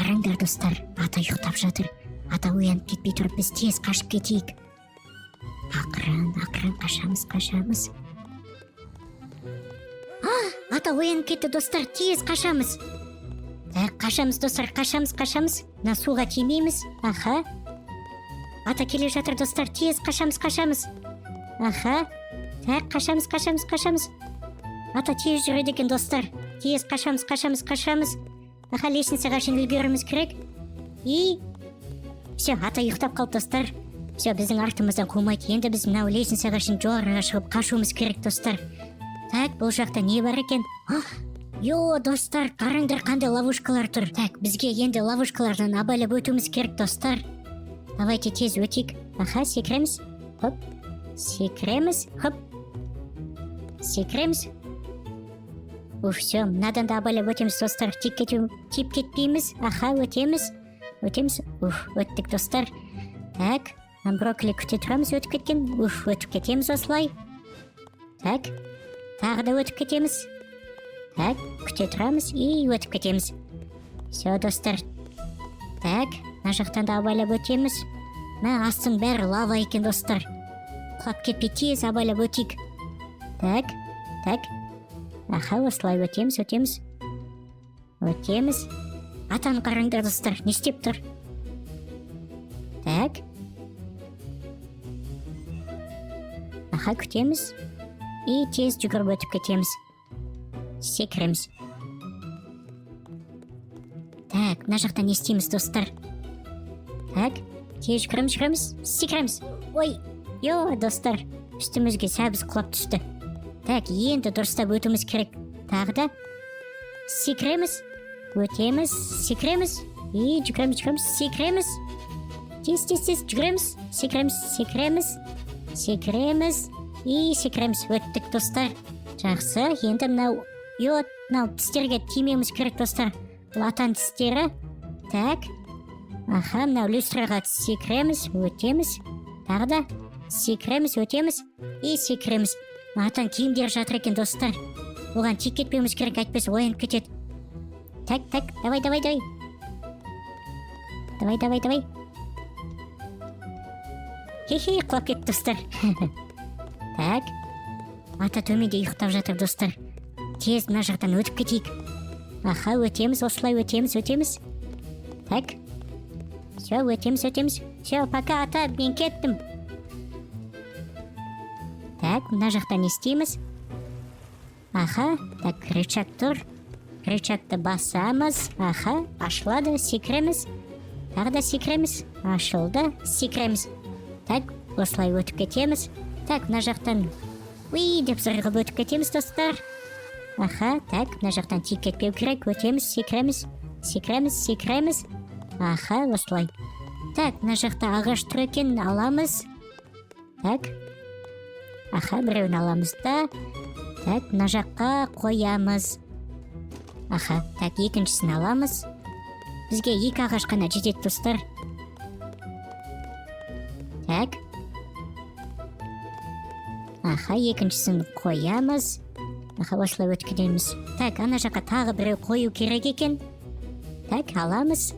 қараңдар достар, ата ұйықтап жатыр. Ата оянып кетпей тұрып, біз тез қашып кетейік. Ақырын қашамыз. Ата оянып кетті достар, тез қашамыз. Қашамыз достар, қашамыз. На суға тимейміз. Аха. Ата келе жатыр достар, тез қашамыз. Аха. Қашамыз. Ата тез жүреді екен достар. Тез қашамыз. Аха, лестницаға шейін үлгеруіміз керек. И все, ата ұйықтап қалды достар. Все, біздің артымыздан қумайды. Енді біз мынау лестницаға шейін жоғарыға шығып қашуымыз керек достар. Так, бұл жақта не бар екен? Йо, достар, қараңдар қандай ловушкалар тұр. Так, бізге енді ловушкалардан абайлап өтуіміз керек достар. Давайте тез өтейік. Аха, секіреміз. Хоп. Секіреміз. Все, мынадан да абайлап өтеміз достар. Тиіп кетпейміз. Аха, өтеміз. Өттік достар. Так, брокколи күте тұрамыз, өтіп кеткен. Өтіп кетеміз осылай. Так, тағы да өтіп кетеміз. Так, күте тұрамыз и өтіп кетеміз. Все, достар. Так, мына жақтан да абайлап өтеміз. Мына астың бәрі лава екен достар. Құлап кетпей тез абайлап өтейік. Так. Аха, осылай өтеміз. Атаны қараңдар достар, не істеп тұр? Так. Аха, күтеміз. И тез жүгіріп өтіп кетеміз. Секіреміз. Так, мына жақта не істейміз достар? Так, тез жүгіреміз. Секіреміз. Ой, йо, достар, үстімізге сәбіз құлап түсті. Так, енді дұрыстап өтуіміз керек. Тағы да секіреміз. Өтеміз, секіреміз. И жүгіреміз. Секіреміз. Тез жүгіреміз. Секіреміз. И секіреміз. Өттік достар. Жақсы, енді мынау тістерге тимеуіміз керек достар. Бұл атан тістері. Так. Аха, мынау люстраға секіреміз. Өтеміз. Тағы да секіреміз, өтеміз. И секіреміз. Атан киімдер жатыр екен достар. Оған тиіп кетпеуіміз керек, әйтпесе оянып кетеді. Так, давай. Давай. Хе-хе, құлап кетті достар. Так. Ата төменде ұйықтап жатыр достар. Тез мына жақтан өтіп кетейік. Аха, өтеміз, осылай өтеміз. Так. Все, өтеміз. Все, пока, ата, мен кеттім. Так, мына жақта не істейміз? Аха, так, рычаг тұр. Рычагты басамыз. Аха, ашылады, секіреміз. Тағы да секіреміз. Ашылды, секіреміз. Так, осылай өтіп кетеміз. Так, мына жақтан деп зырғып өтіп кетеміз достар. Аха, так, мына жақтан тиіп кетпеу керек. Өтеміз, секіреміз. Аха, осылай. Так, мына жақта ағаш тұр екен, аламыз. Так. Аха, біреуін аламыз да. Так, мына жаққа қоямыз. Аха, так, екіншісін аламыз. Бізге 2 ағаш қана жетеді достар. Так. Аха, екіншісін қоямыз. Аха, осылай өтіп кетеміз. Так, ана жаққа тағы біреу қою керек екен. Так, аламыз.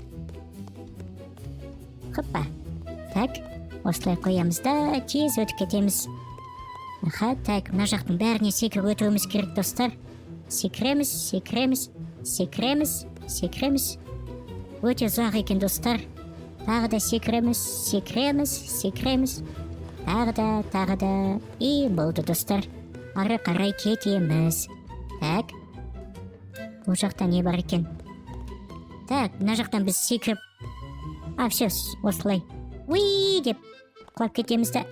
Хоппа. Так, осылай қоямыз да, тез өтіп кетеміз. Аха, так, мына жақтың бәріне секіріп өтуіміз керек достар. Секіреміз. Өте ұзақ екен достар. Тағы да секіреміз. Тағы да. И болды достар. Ары қарай кетеміз. Так. Бұл жақта не бар екен? Так, мына жақтан біз секіріп. Все, осылай. Деп құлап кетеміз да.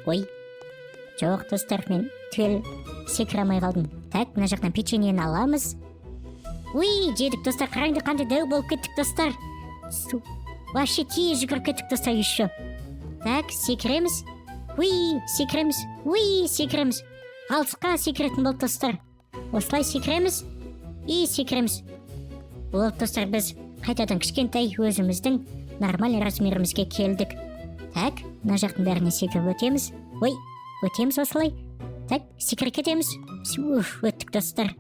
Жоқ достар, мен түгел секіре алмай қалдым. Так, мына жақтан печеньені аламыз. Жедік достар, қараңды қандай дәу болып кеттік достар. Вообще тез жүгіріп кеттік достар еще. Так, секіреміз. Секіреміз. Алысқа секіретін болды достар. Осылай секіреміз. И секіреміз. Болды достар, біз қайтадан кішкентай өзіміздің нормаль размерімізге келдік. Так, мына жақтың бәріне секіріп өтеміз. Өтеміз осылай. Так, секіріп кетеміз. Өттік достар.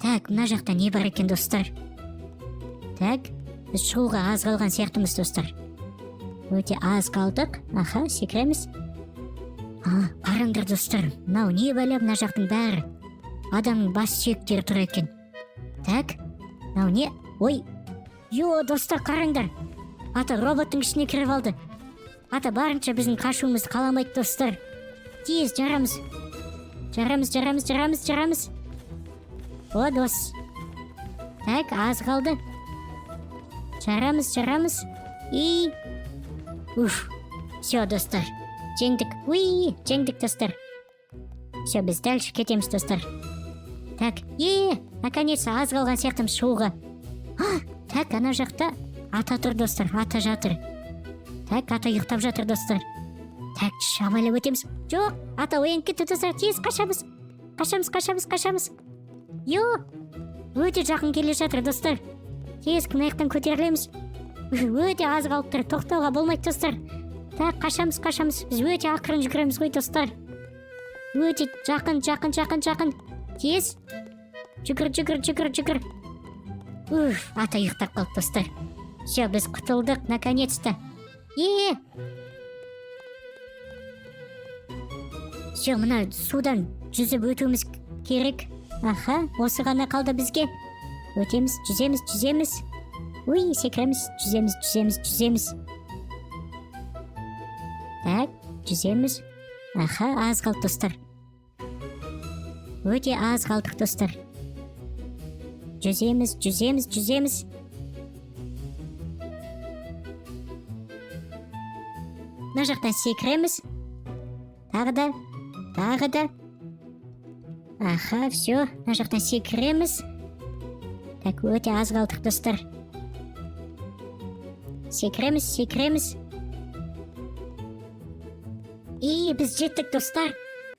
Так, мына жақта не бар екен достар? Так, біз шығуға аз қалған сияқтымыз достар. Өте аз қалдық. Аха, секіреміз. Қараңдар достар, мынау не бәле, мына жақтың бәрі адамның бас сүйектері тұр екен. Так, мынау не? Ой, достар, қараңдар. Ата роботтың ішіне кіріп алды. Ата барынша біздің қашуымызды қаламайды достар. Тез жарамыз. Жарамыз. О, дос. Так, аз қалды. Жарамыз. И... Все, достар. Жеңдік, достар. Все, біз дальше кетеміз, достар. Так, наконец, аз қалған сияқтымыз шығуға. Так, ана жақта ата тұр, достар, ата жатыр. Так, ата ұйықтап жатыр, достар. Так, шабайлап өтеміз. Жоқ, ата оянып кетті, достар, тез қашамыз. Өте жақын келе жатыр, достар. Тез кімаяқтан көтерілеміз. Өте аз қалып тұр, тоқтауға болмайды, достар. Так, қашамыз. Біз өте ақырын жүгіреміз ғой, достар. Өте жақын. Тез. Жүгір. Ата ұйықтап қалды, достар. Все, біз құтылдық, наконец-то. Все, мына судан жүзіп өтуіміз керек. Аха, осы ғана қалды бізге. Өтеміз, жүземіз. Секіреміз, жүземіз. Так, жүземіз. Аха, аз қалды, достар. Өте аз қалдық, достар. Жүземіз. Мына жақтан секіреміз. Тағы да. Аха, все, мына жақтан секіреміз. Так, өте аз қалдық, достар. Секіреміз. И, біз жеттік, достар.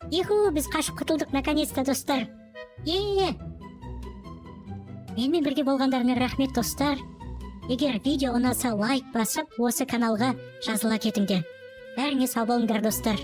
Біз қашып құтылдық, наконец-то, достар. Менімен бірге болғандарыңа рахмет, достар. Егер видео ұнаса, лайк басып, осы каналға жазыла кетіңдер. Бәріңе сау болыңдар, достар.